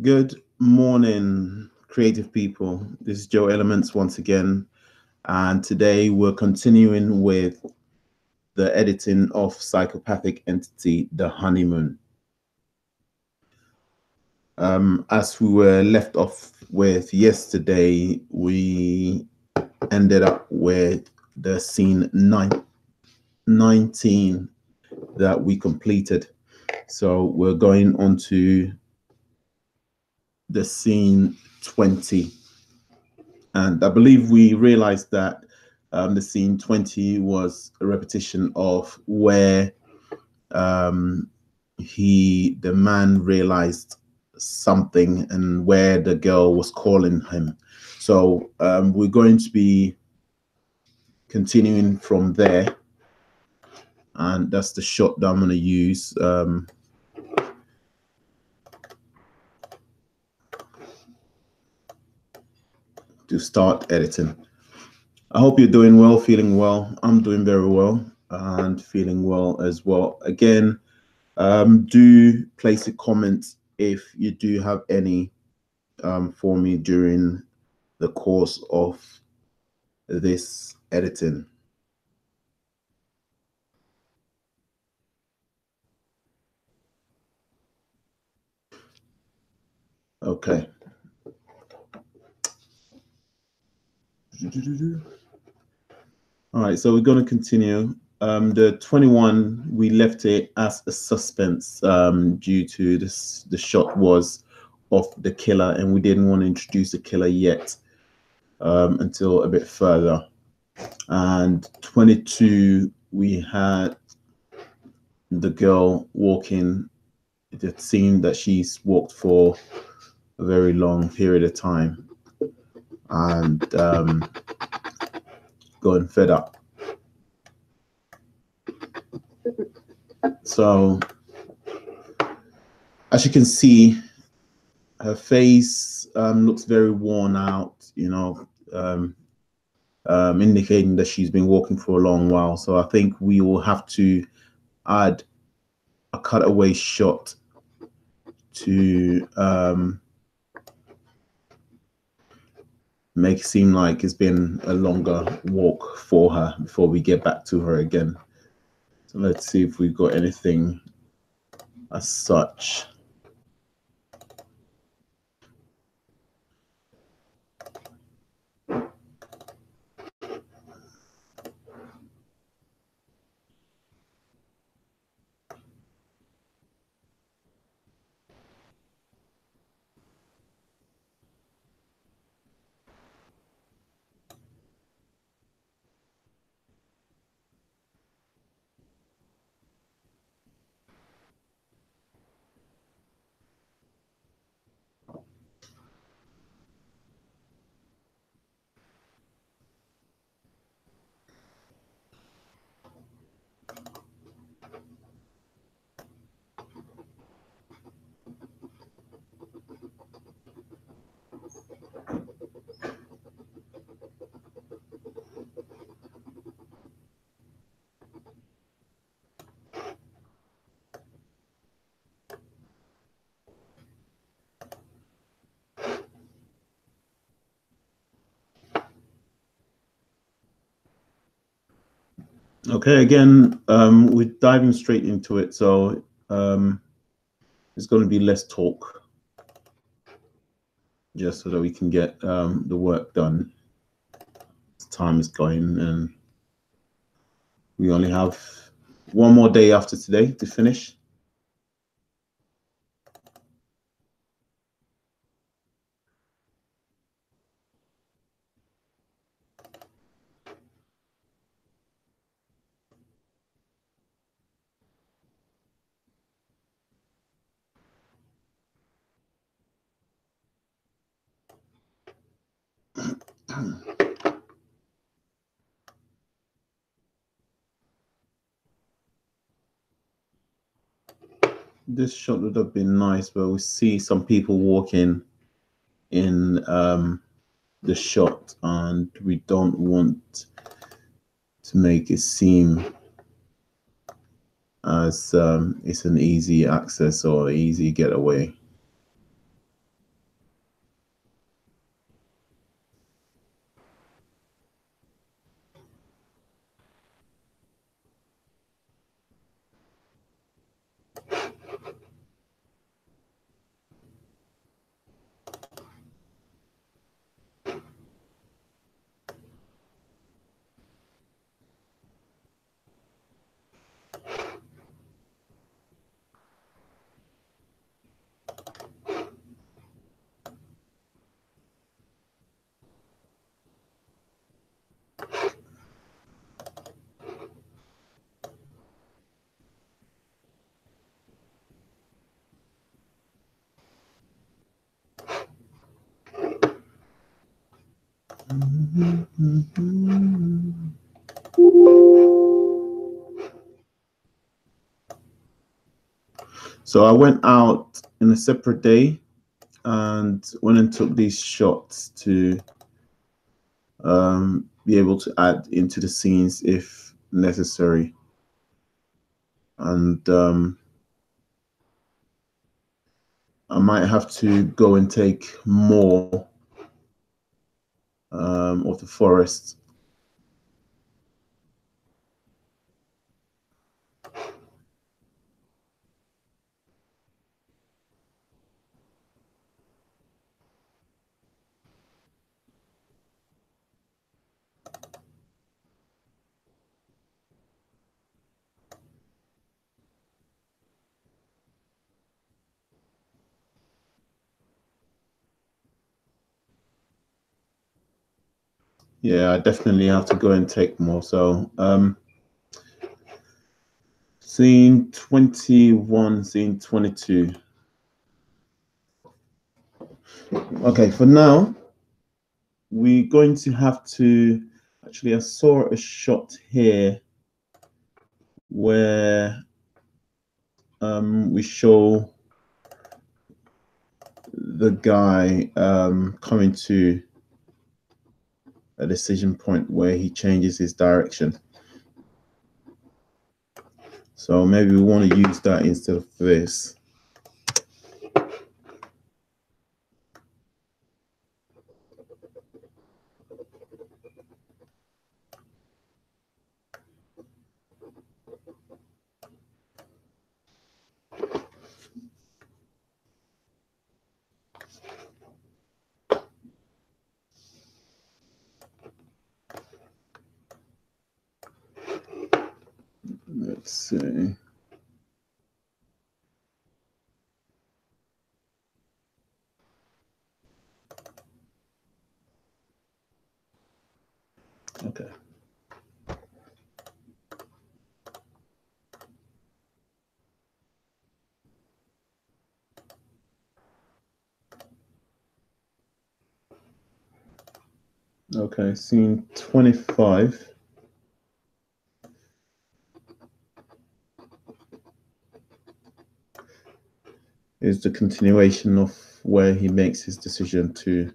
Good morning, creative people. This is Joe Elements once again, and today we're continuing with the editing of Psychopathic Entity, The Honeymoon. As we were left off with yesterday, we ended up with the scene 19 that we completed. So we're going on to the scene 20. And I believe we realized that the scene 20 was a repetition of where the man realized something and where the girl was calling him. So we're going to be continuing from there. And that's the shot that I'm going to use. To start editing. I hope you're doing well, feeling well. I'm doing very well and feeling well as well. Again, do place a comment if you do have any for me during the course of this editing. Okay. All right, so we're going to continue. The 21, we left it as a suspense due to this. The shot was of the killer, and we didn't want to introduce the killer yet until a bit further. And 22, we had the girl walking. It seemed that she's walked for a very long period of time and going fed up. So as you can see, her face looks very worn out, indicating that she's been walking for a long while. So I think we will have to add a cutaway shot to make it seem like it's been a longer walk for her before we get back to her again. So let's see if we've got anything as such. Okay, again, we're diving straight into it, so it's going to be less talk, just so that we can get the work done. Time is going, and we only have one more day after today to finish. This shot would have been nice, but we see some people walking in the shot, and we don't want to make it seem as it's an easy access or easy getaway. So I went out in a separate day and went and took these shots to be able to add into the scenes if necessary. And I might have to go and take more of the forest. Yeah, I definitely have to go and take more. So scene 21, scene 22. Okay, for now, we're going to have to, actually, I saw a shot here where we show the guy coming to a decision point where he changes his direction. So maybe we want to use that instead of this. Let's see. Okay. Okay, scene 25. Is the continuation of where he makes his decision to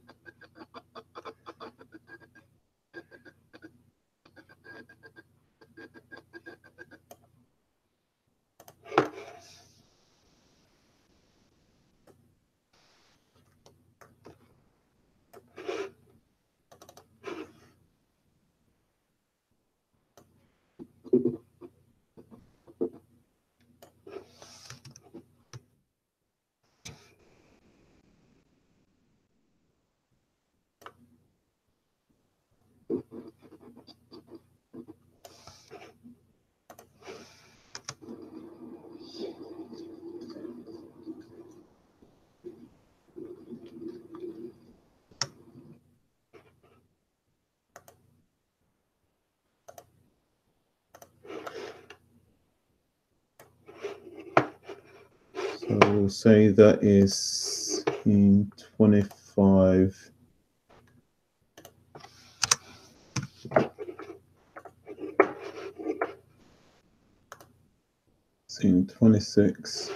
So we'll say that is in 25. Scene 26.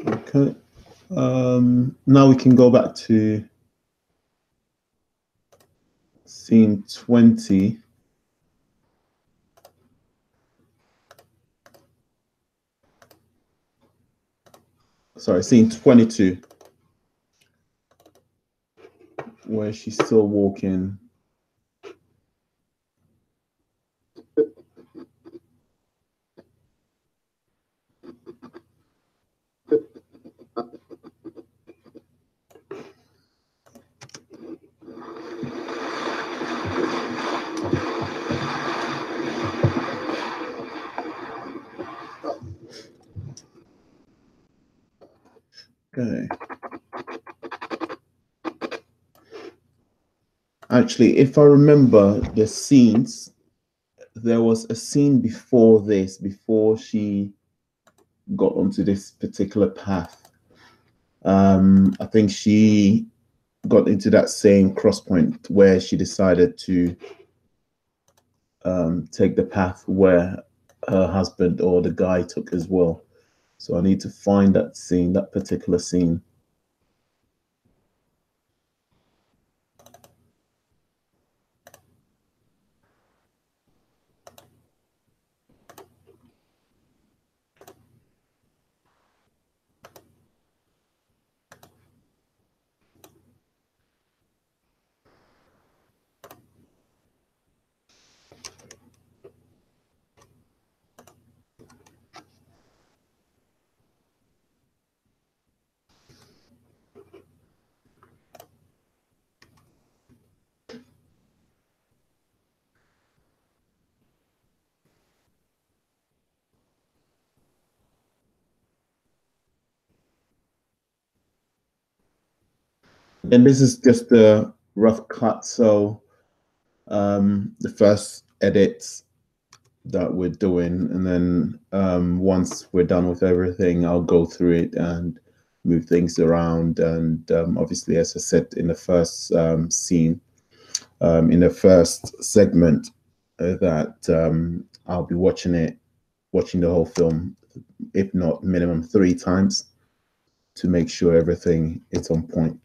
Okay. Now we can go back to scene 20. Sorry, scene 22, where she's still walking. Okay. Actually, if I remember the scenes, there was a scene before this, before she got onto this particular path. I think she got into that same cross point where she decided to take the path where her husband or the guy took as well. So I need to find that scene, that particular scene. And this is just a rough cut. So the first edits that we're doing, and then once we're done with everything, I'll go through it and move things around. And obviously, as I said in the first scene, in the first segment, that I'll be watching the whole film, if not minimum 3 times, to make sure everything is on point.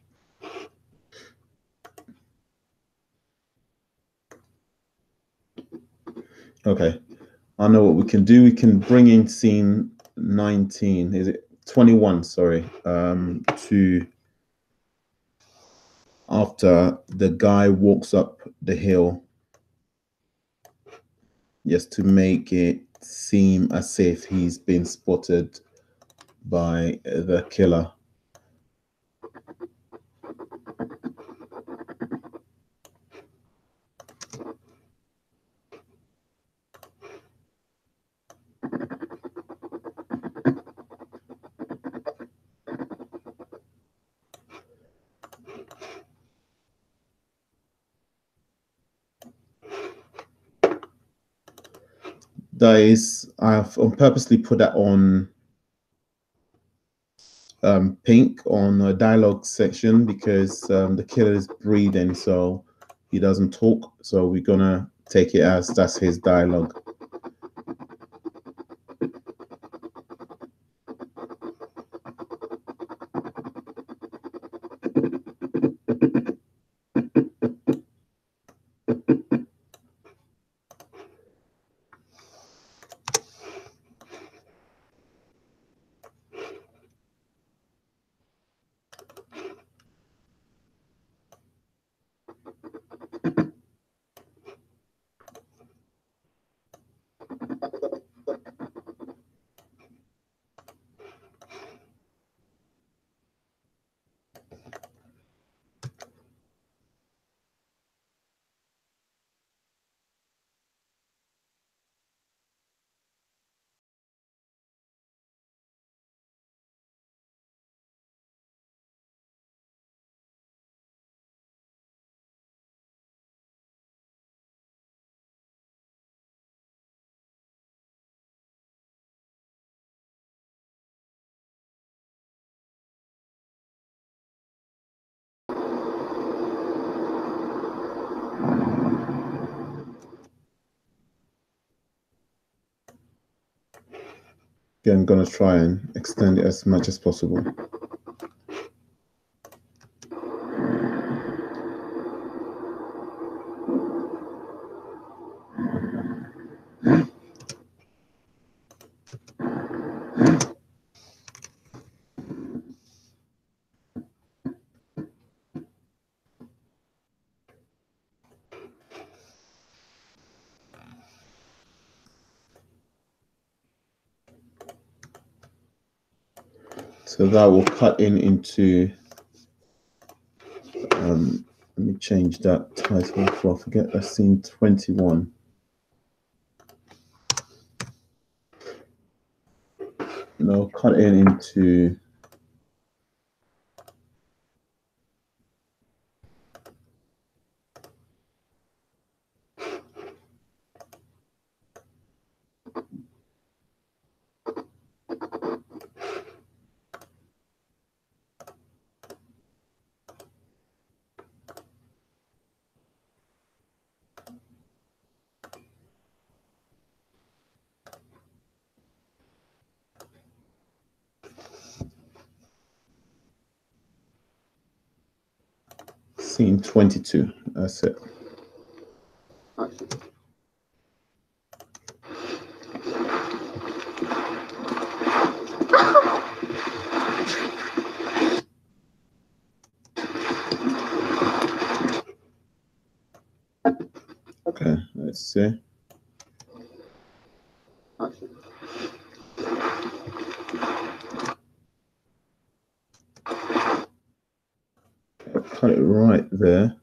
Okay, I know what we can do. We can bring in scene 19. Is it 21? Sorry. To after the guy walks up the hill, just to make it seem as if he's been spotted by the killer. That is, I've purposely put that on pink on the dialogue section because the killer is breathing, so he doesn't talk. So we're gonna take it as that's his dialogue. I'm gonna try and extend it as much as possible. So that will cut into, let me change that title before I forget, that's scene 21. No, cut it into Scene 22. That's it. Okay, let's see. Cut it right there.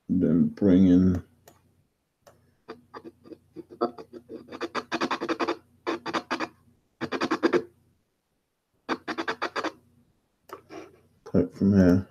Then bring in cut from here.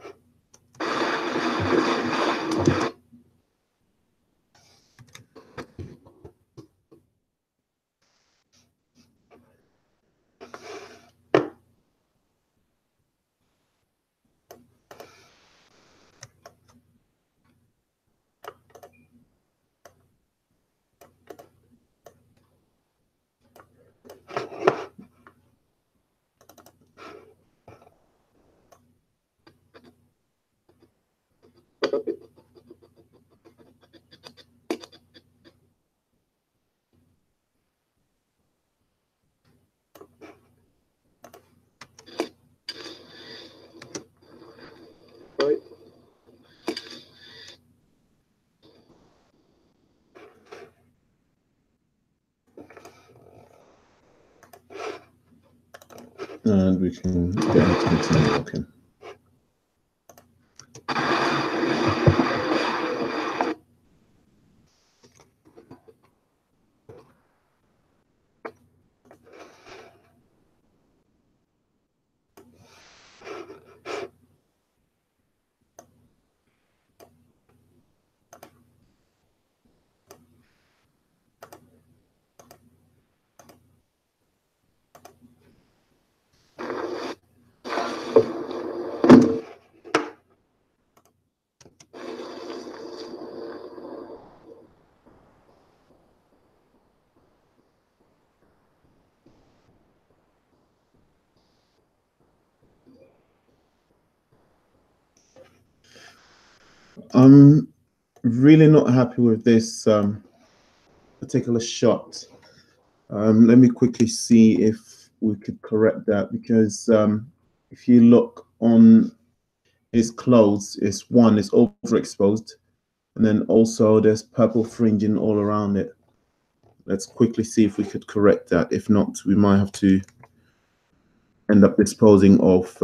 And we can get into walking. I'm really not happy with this particular shot. Let me quickly see if we could correct that, because if you look on his clothes, it's overexposed, and then also there's purple fringing all around it. Let's quickly see if we could correct that. If not, we might have to end up disposing of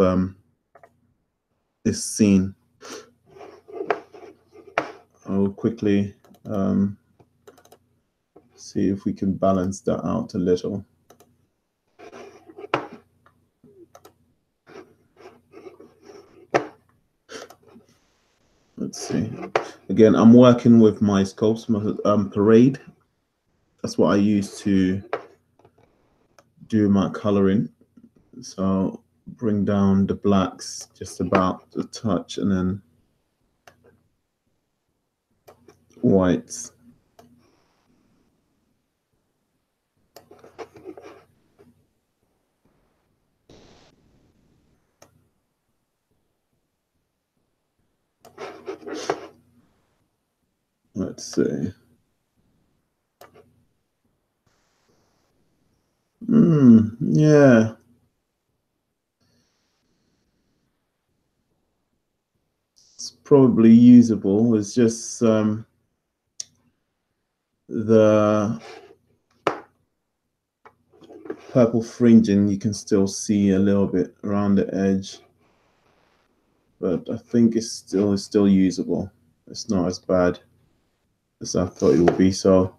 this scene. I'll quickly see if we can balance that out a little. Let's see. Again, I'm working with my scopes, my Parade. That's what I use to do my coloring. So bring down the blacks just about a touch, and then whites. Let's see. Yeah. It's probably usable. It's just the purple fringing, you can still see a little bit around the edge, but I think it's still usable. It's not as bad as I thought it would be. So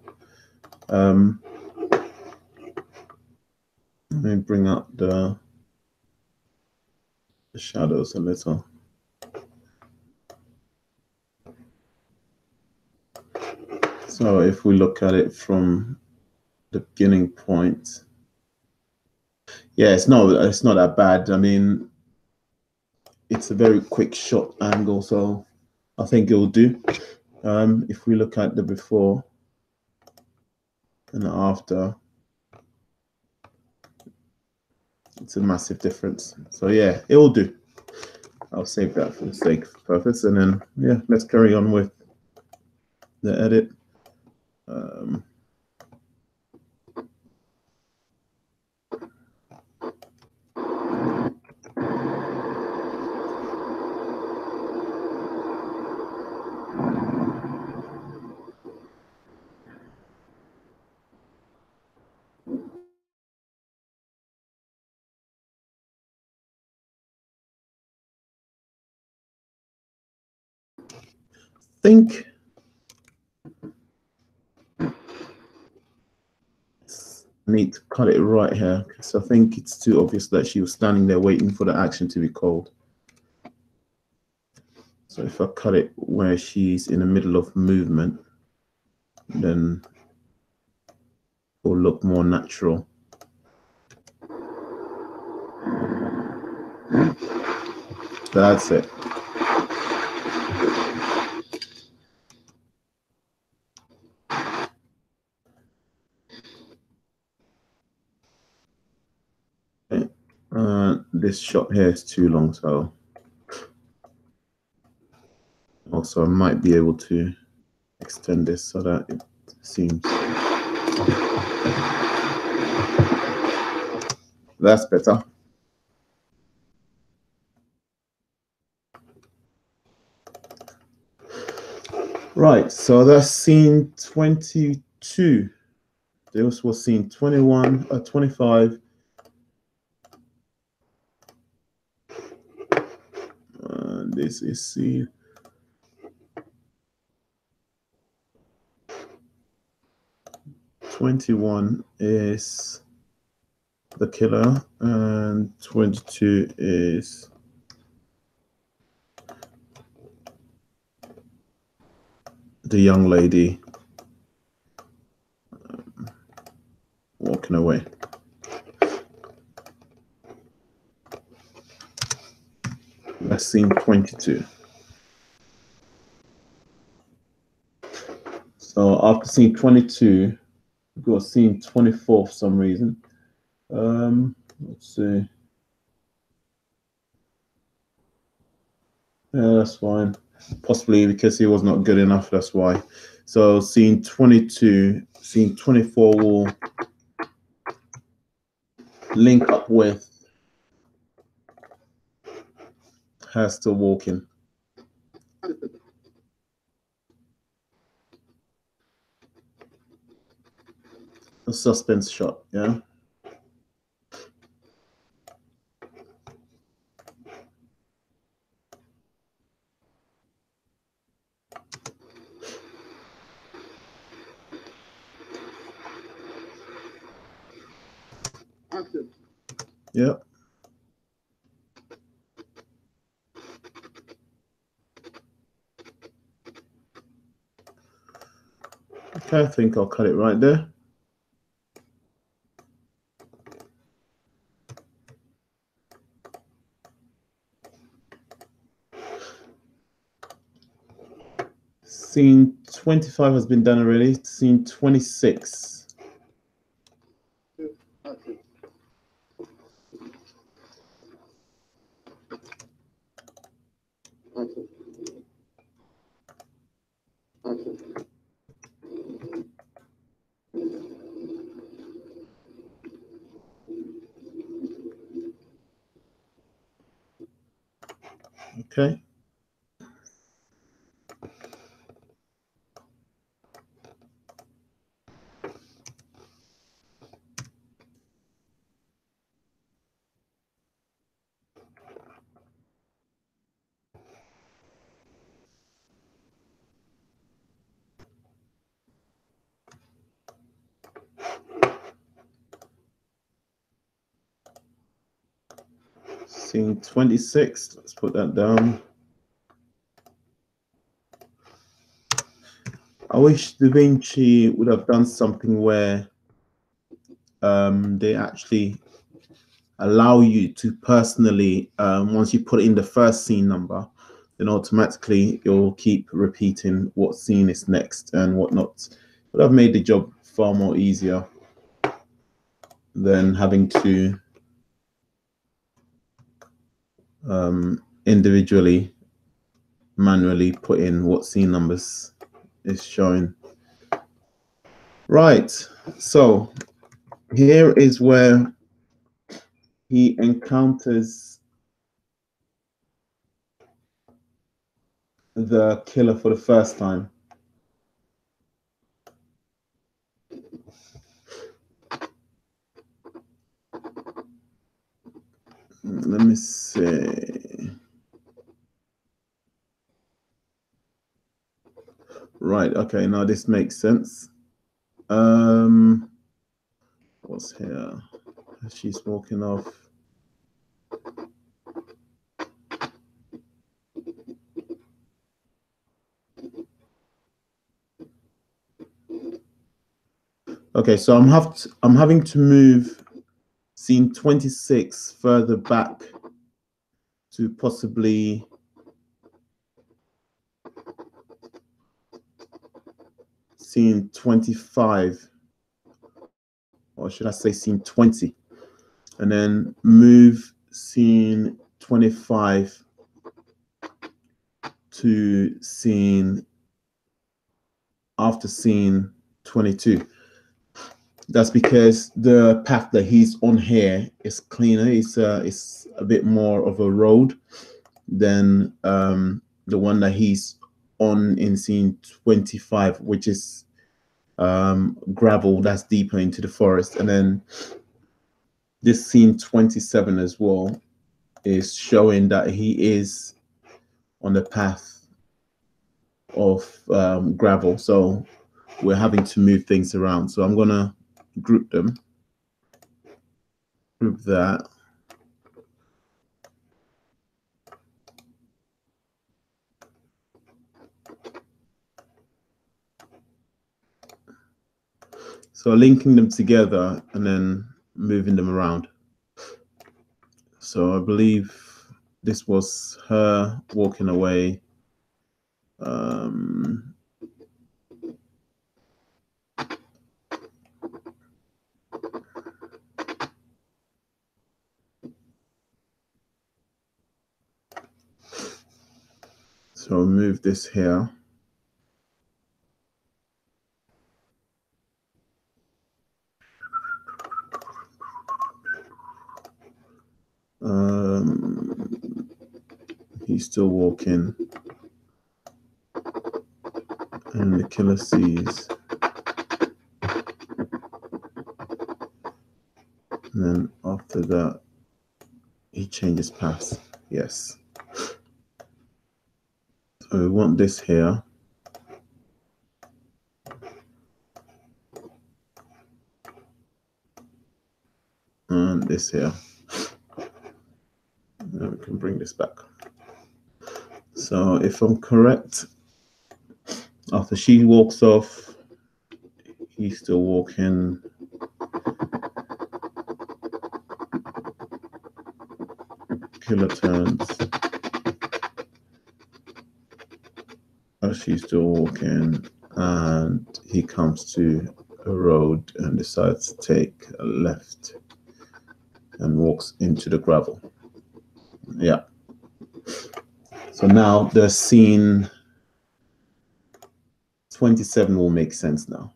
let me bring up the shadows a little. So if we look at it from the beginning point, yeah, it's not that bad. I mean, it's a very quick shot angle, so I think it will do. If we look at the before, and after, it's a massive difference. So yeah, it will do. I'll save that for the sake of purpose, and then yeah, let's carry on with the edit. Think I need to cut it right here because I think it's too obvious that she was standing there waiting for the action to be called. So if I cut it where she's in the middle of movement, then it will look more natural. That's it. Okay. This shot here is too long, so also I might be able to extend this so that it seems. That's better. Right, so that's scene 22. This was scene 21, 25. This is scene 21 is the killer, and 22 is the young lady walking away. That's scene 22. So after scene 22, we've got scene 24 for some reason. Let's see. Yeah, that's fine. Possibly because he was not good enough, that's why. So scene 22, scene 24 will link up with her still walking. A suspense shot, yeah. Yep. Okay, I think I'll cut it right there. Scene 25 has been done already. Scene 26. Okay. Scene 26, let's put that down. I wish Da Vinci would have done something where they actually allow you to personally, once you put in the first scene number, then automatically it will keep repeating what scene is next and whatnot. Would have made the job far more easier than having to individually, manually put in what scene numbers is showing. Right, so here is where he encounters the killer for the first time. Let me see. Right, okay, now this makes sense. What's here? She's walking off. Okay, so I'm having to move scene 26 further back to possibly scene 25, or should I say scene 20, and then move scene 25 to scene after scene 22. That's because the path that he's on here is cleaner. It's a bit more of a road than the one that he's on in scene 25, which is gravel that's deeper into the forest. And then this scene 27 as well is showing that he is on the path of gravel. So we're having to move things around. So I'm gonna group them. Group that. So linking them together and then moving them around. So I believe this was her walking away. So I'll move this here. He's still walking, and the killer sees. And then after that, he changes paths. Yes. So we want this here. And this here. And we can bring this back. So if I'm correct, after she walks off, he's still walking. Killer turns. She's still walking, and he comes to a road and decides to take a left and walks into the gravel. Yeah. So now the scene 27 will make sense now.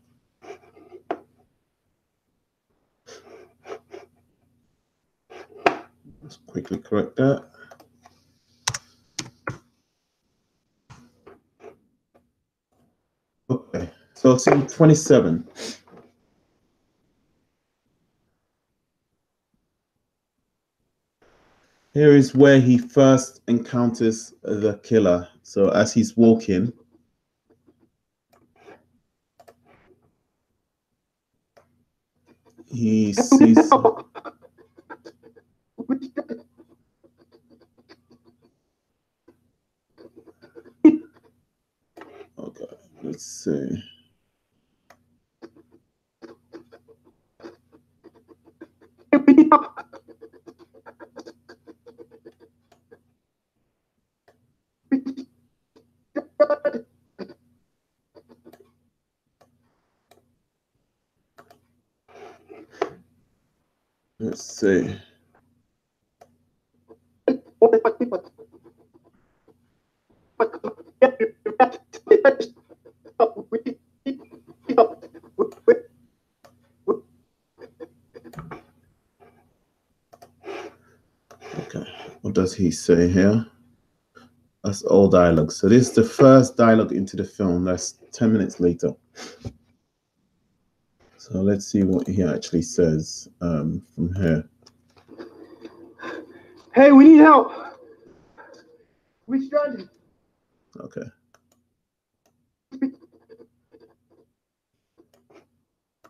Let's quickly correct that. Okay, so scene 27. Here is where he first encounters the killer. So as he's walking, he sees. Okay, let's see. Let's see. Okay, what does he say here? That's all dialogue. So this is the first dialogue into the film. That's 10 minutes later. So let's see what he actually says from here. Hey, we need help. We stranded. Okay.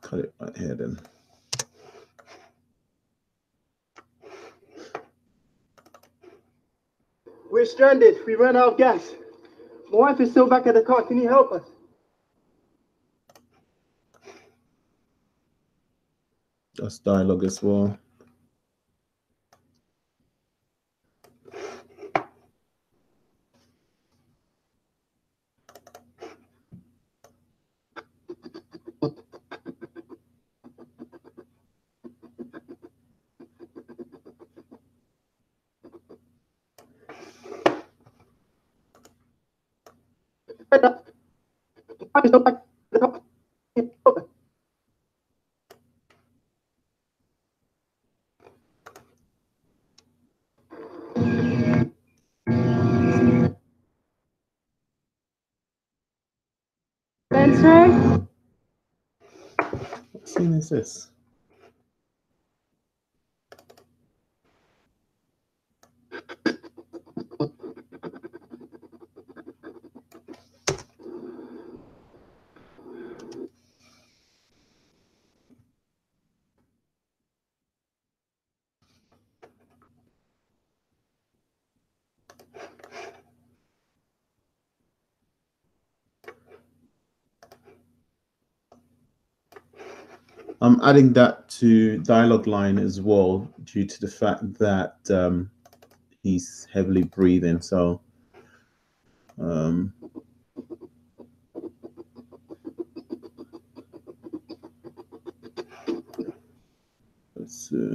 Cut it right here then. We're stranded. We ran out of gas. My wife is still back at the car. Can you help us? That's dialogue as well. Spencer? What scene is this? I'm adding that to dialogue line as well due to the fact that he's heavily breathing. So let's see.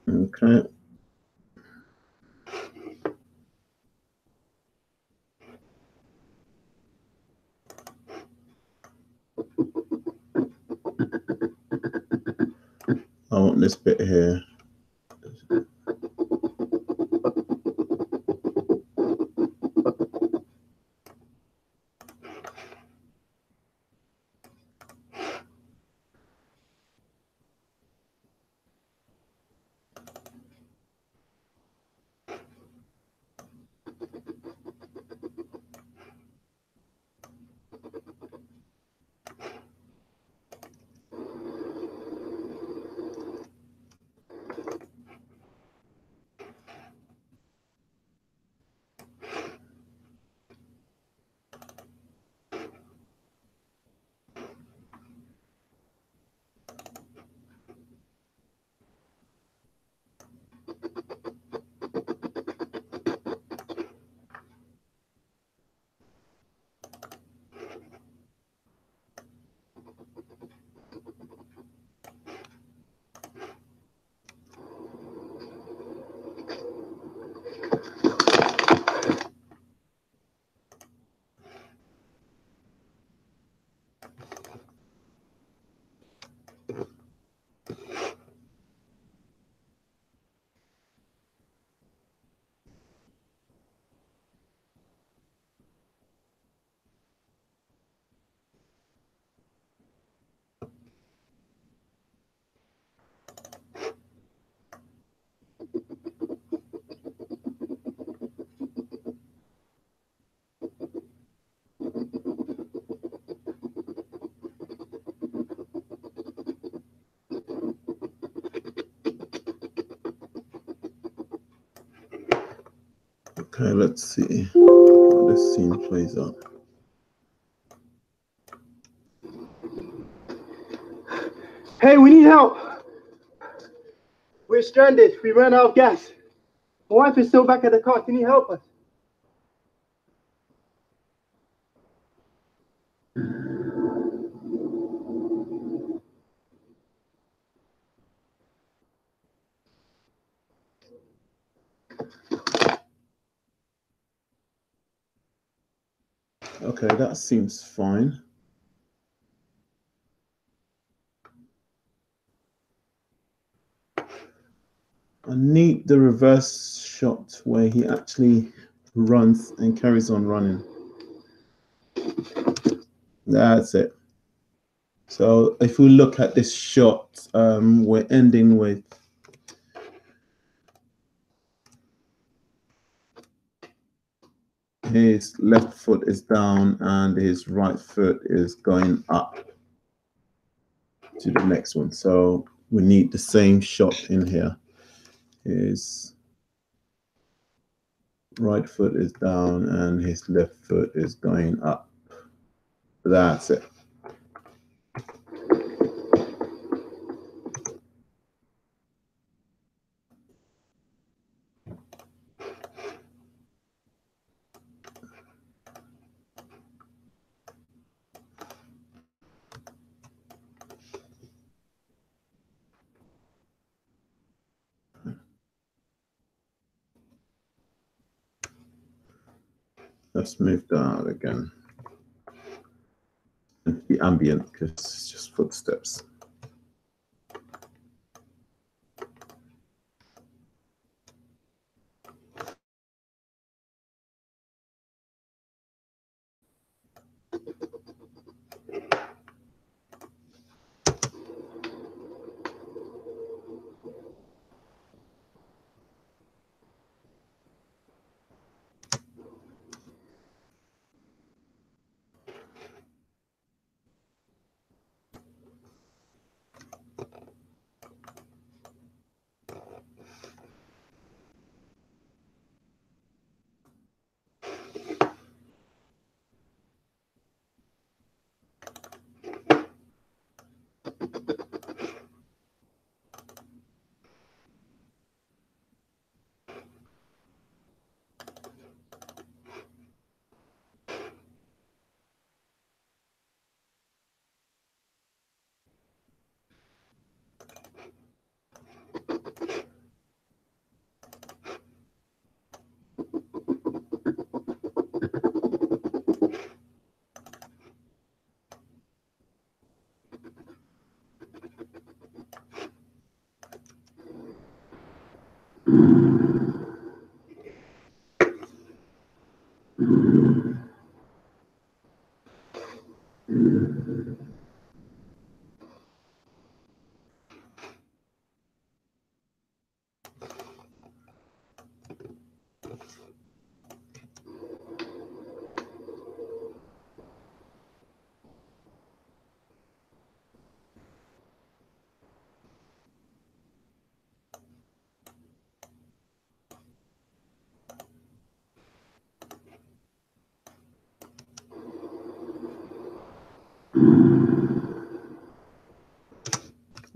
Okay. I want this bit here. Okay, let's see. how this scene plays out. Hey, we need help. We're stranded. We ran out of gas. My wife is still back at the car. Can you help us? Okay, that seems fine. I need the reverse shot where he actually runs and carries on running. That's it. So if we look at this shot, we're ending with his left foot is down and his right foot is going up to the next one. So we need the same shot in here. His right foot is down and his left foot is going up. That's it. Let's move that again. And be ambient because it's just footsteps.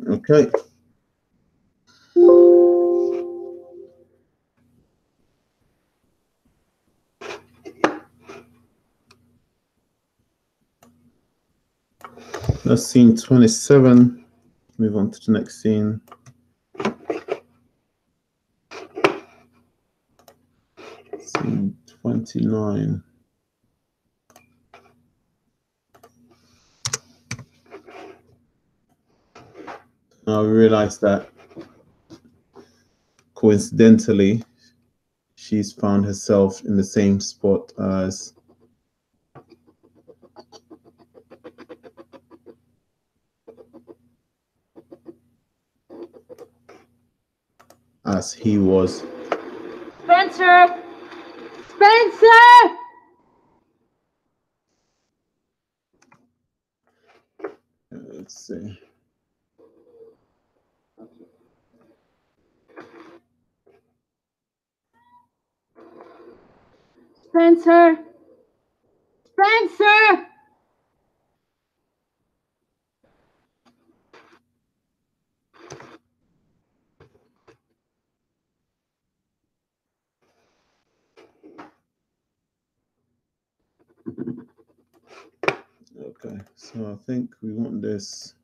Okay. That's scene 27. Move on to the next scene. Scene 29. Now we realize that coincidentally, she's found herself in the same spot as he was. Spencer! Spencer! Let's see. Spencer! Spencer! Okay, so I think we want this.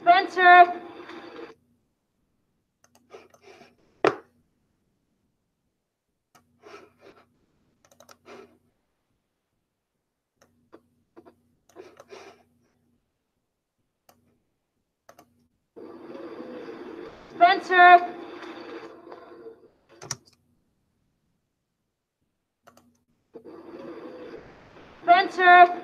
Spencer! Spencer! Spencer!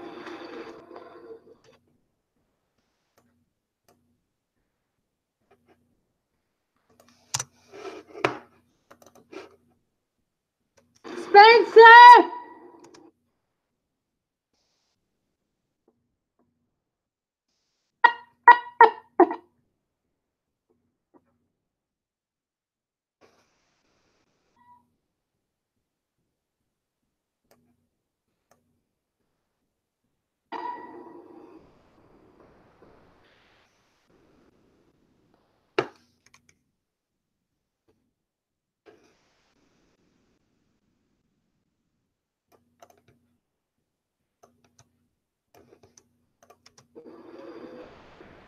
Spencer!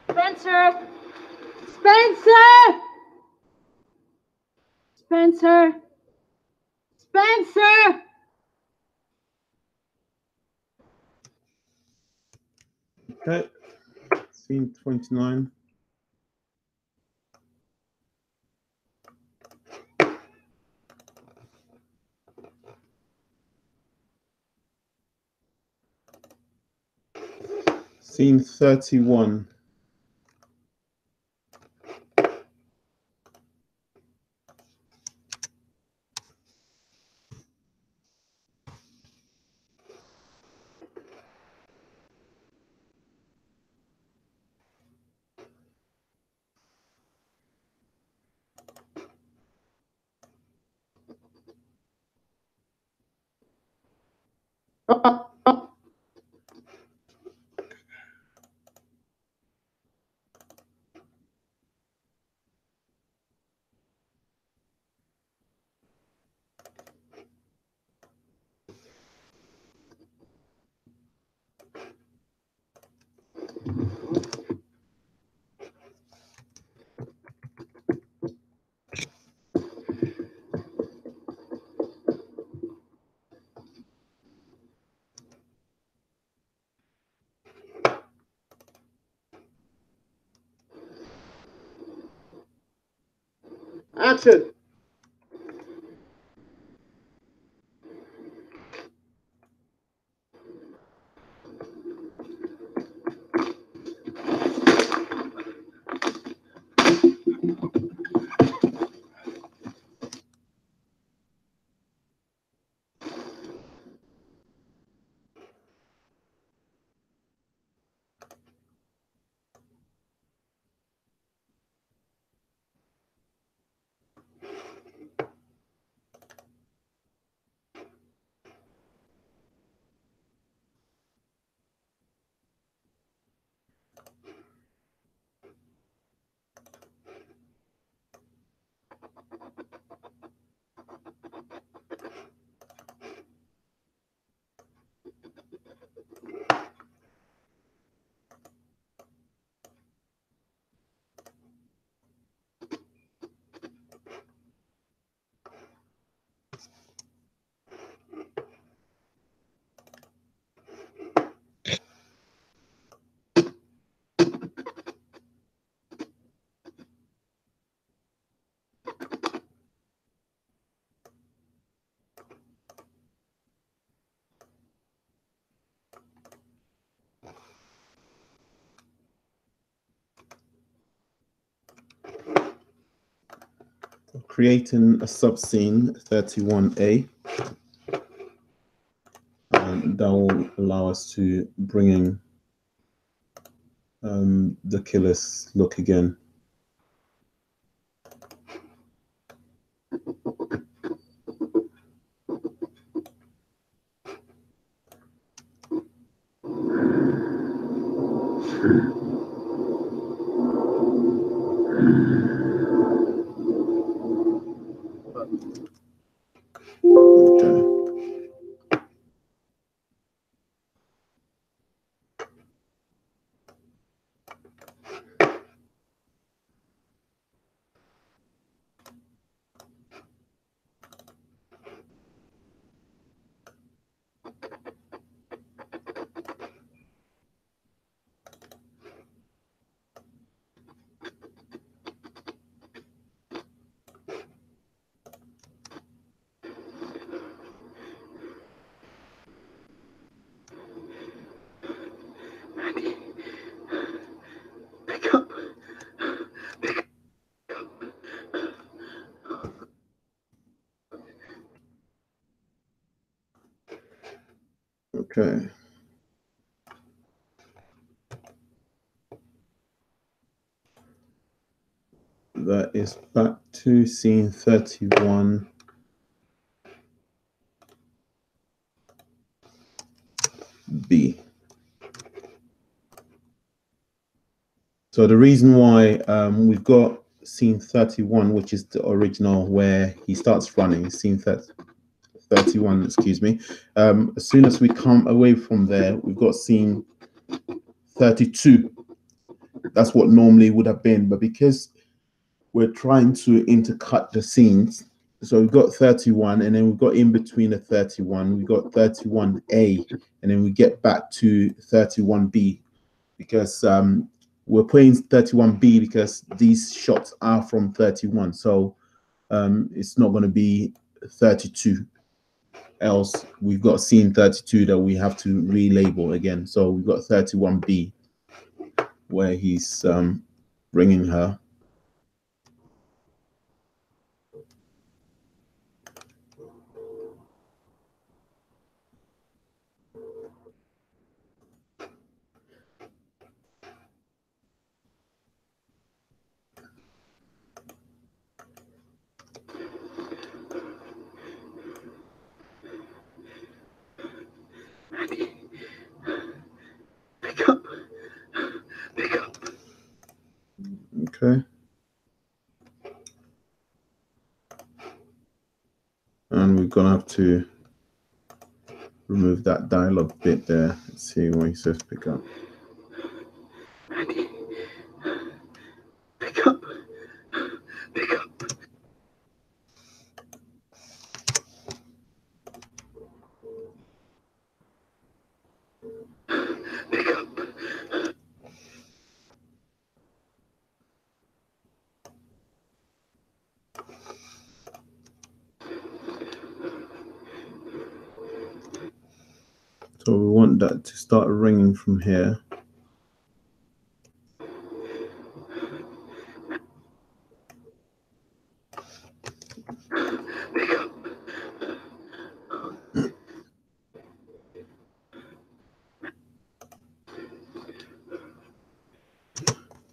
Spencer! Spencer! Spencer! Spencer! Okay, scene 29. Scene 31. Action! Creating a subscene 31A, and that will allow us to bring in the killer's look again. Okay. Andy, pick up. Okay. That is back to scene 31. B. So the reason why we've got scene 31, which is the original where he starts running, scene 31, excuse me. As soon as we come away from there, we've got scene 32. That's what normally would have been, but because we're trying to intercut the scenes, so we've got 31, and then we've got in between the 31, we've got 31A, and then we get back to 31B, because we're playing 31B because these shots are from 31, so it's not going to be 32. Else we've got scene 32 that we have to relabel again. So we've got 31B where he's bringing her. Andy, pick up. Pick up. Okay. And we're gonna have to remove that dialogue bit there. Let's see what he says pick up. Andy, pick up. Pick up. Pick up. So we want that to start ringing from here. Pick up.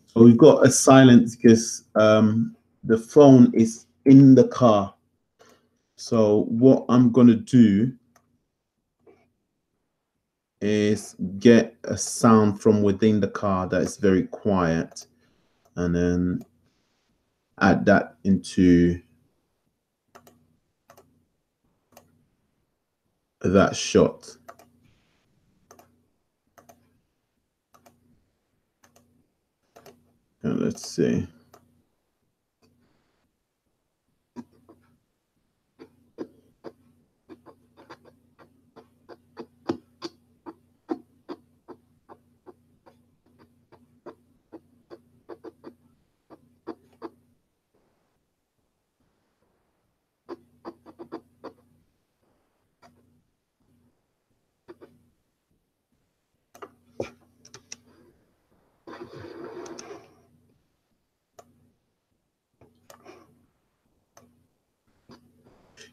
So we've got a silence because the phone is in the car. So what I'm gonna do is get a sound from within the car that is very quiet, and then add that into that shot. And let's see.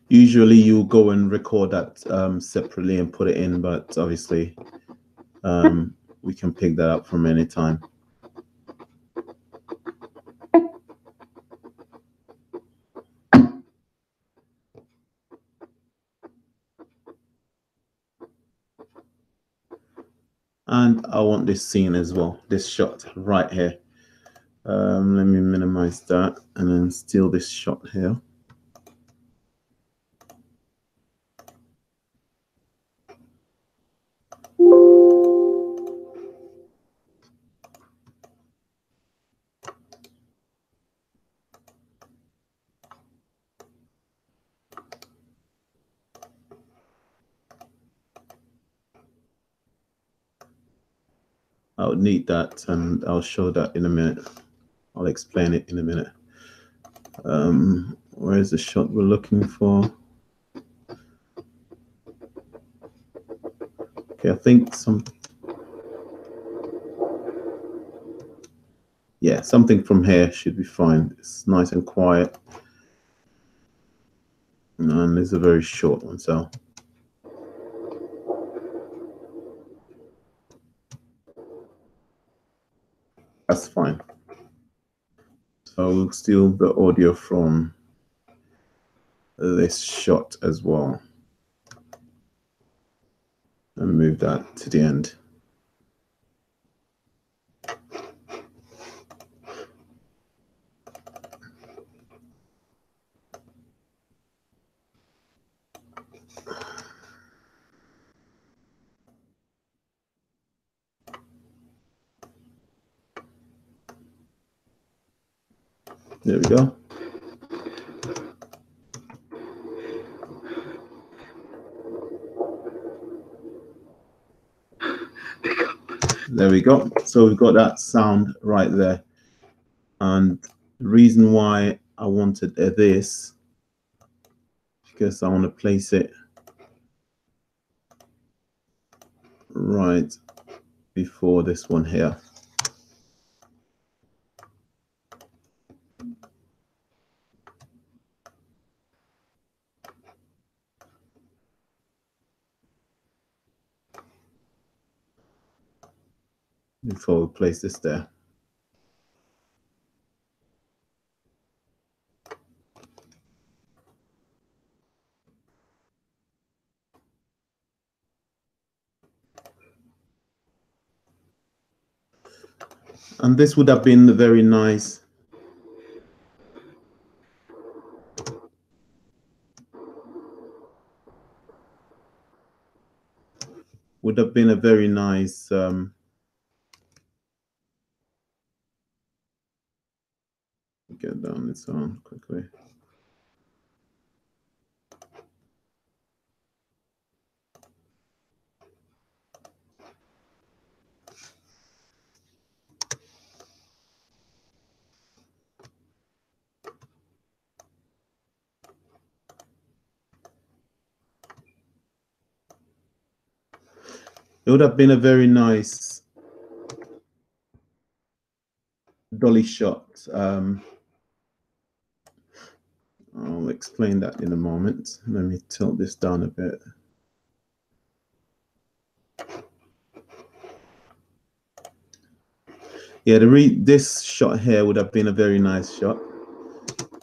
Usually you go and record that separately and put it in, but obviously we can pick that up from any time. And I want this scene as well, this shot right here. Let me minimize that and then steal this shot here. I would need that, and I'll show that in a minute. I'll explain it in a minute. Where is the shot we're looking for? Okay, I think something from here should be fine. It's nice and quiet. And it's a very short one, so. That's fine. So we'll steal the audio from this shot as well. And move that to the end. There we go. There we go. So we've got that sound right there. And the reason why I wanted this, because I want to place it right before this one here. Before we place this there. And this would have been very nice. Would have been a very nice get down this on quickly. It would have been a very nice dolly shot. I'll explain that in a moment. Let me tilt this down a bit. Yeah, this shot here would have been a very nice shot.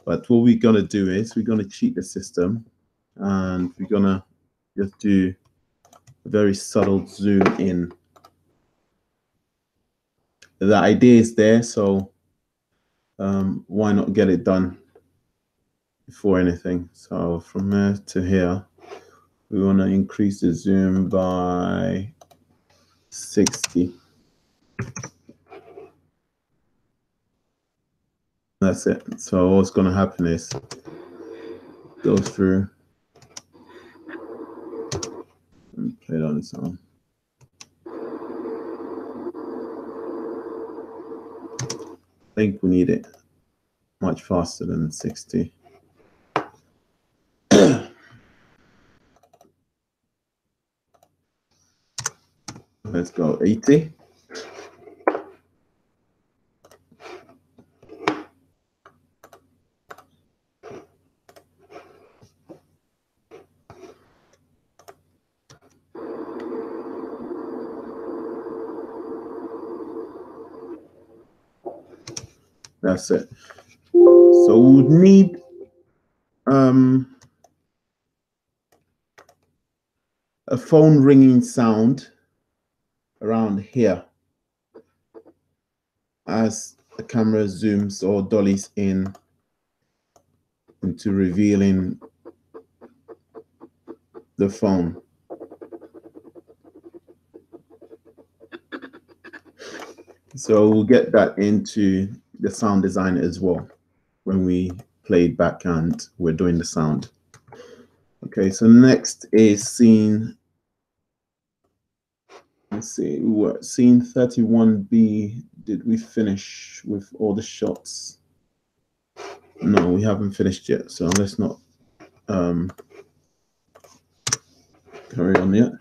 But what we're going to do is we're going to cheat the system, and we're going to just do a very subtle zoom in. The idea is there, so why not get it done before anything? So from there to here, we want to increase the zoom by 60. That's it. So what's going to happen is go through and play it on its own. I think we need it much faster than 60. Let's go 80. That's it. So we would need a phone ringing sound around here as the camera zooms or dollies in into revealing the phone. So we'll get that into the sound design as well when we play it back and we're doing the sound. Okay, so next is scene, let's see, what scene 31B. Did we finish with all the shots? No, we haven't finished yet, so let's not carry on yet.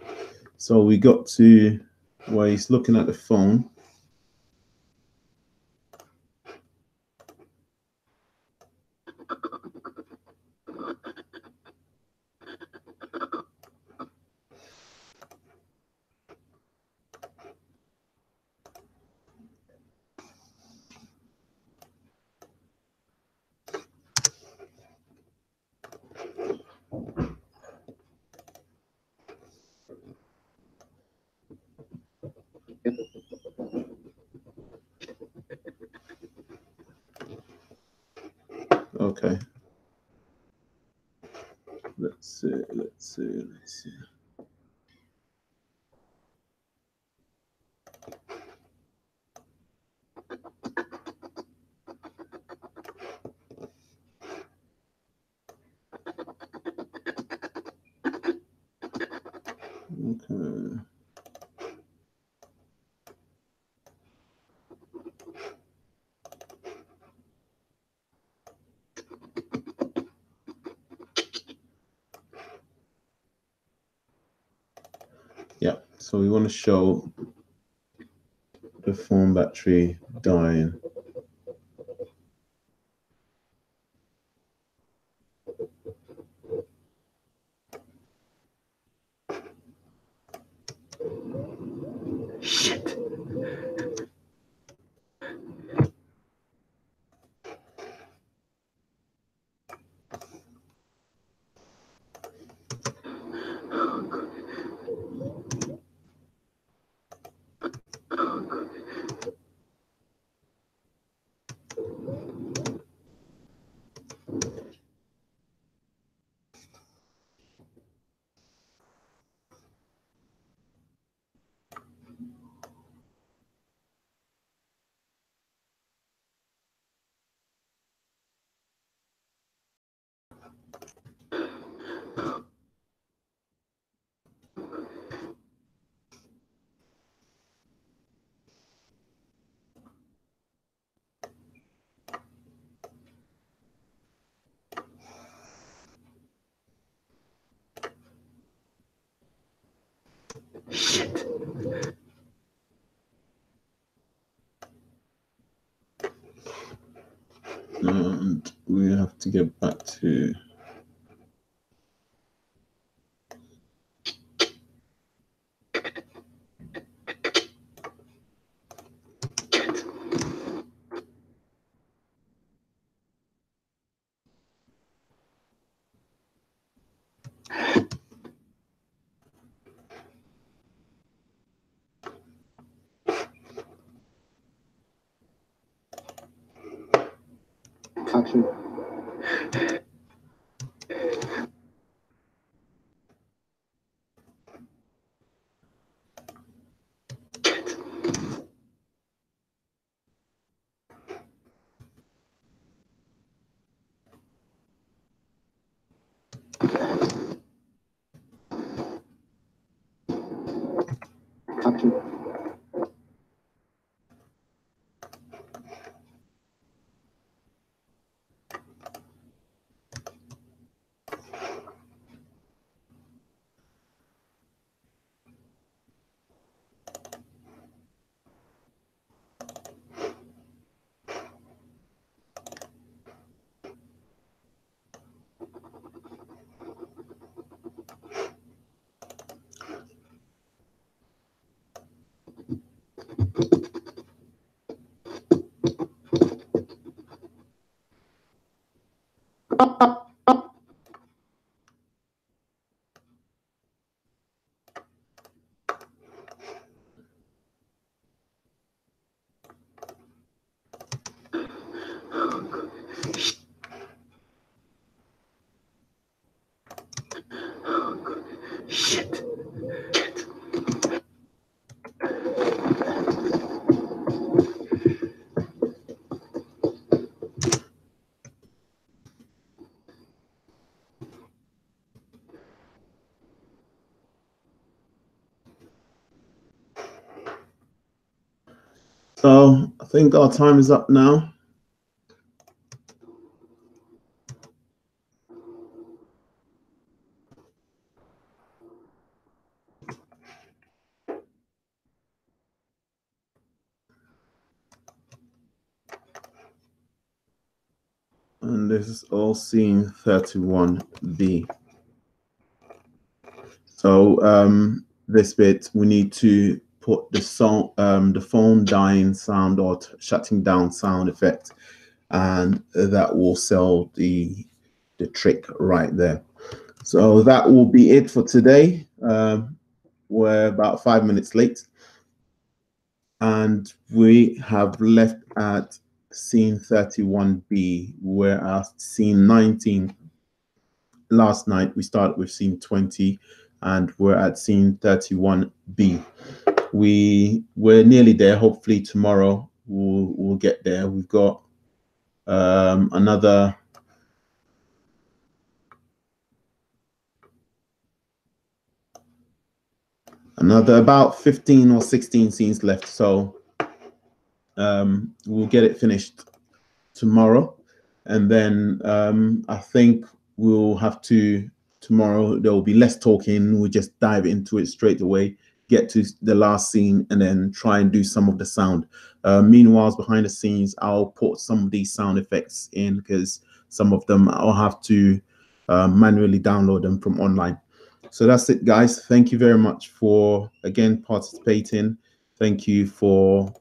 So we got to where he's looking at the phone. Okay. Let's see. Okay. Yeah, so we want to show the phone battery dying. Shit. Shit. And we have to get back to Action. Action. Shit. So I think our time is up now. And this is all scene 31B. So this bit we need to put the song, the phone dying sound or shutting down sound effect, and that will sell the trick right there. So that will be it for today. We're about 5 minutes late, and we have left at scene 31B. We're at scene 19. Last night we started with scene 20, and we're at scene 31B. We're nearly there. Hopefully tomorrow we'll get there. We've got another about 15 or 16 scenes left, so we'll get it finished tomorrow. And then I think we'll have to, tomorrow there will be less talking. We'll just dive into it straight away, get to the last scene, and then try and do some of the sound. Meanwhile, behind the scenes, I'll put some of these sound effects in, because some of them I'll have to manually download them from online. So that's it, guys. Thank you very much for, again, participating. Thank you for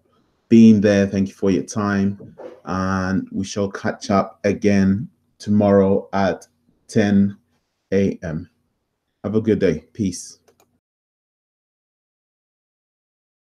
being there. Thank you for your time. And we shall catch up again tomorrow at 10 a.m. Have a good day. Peace.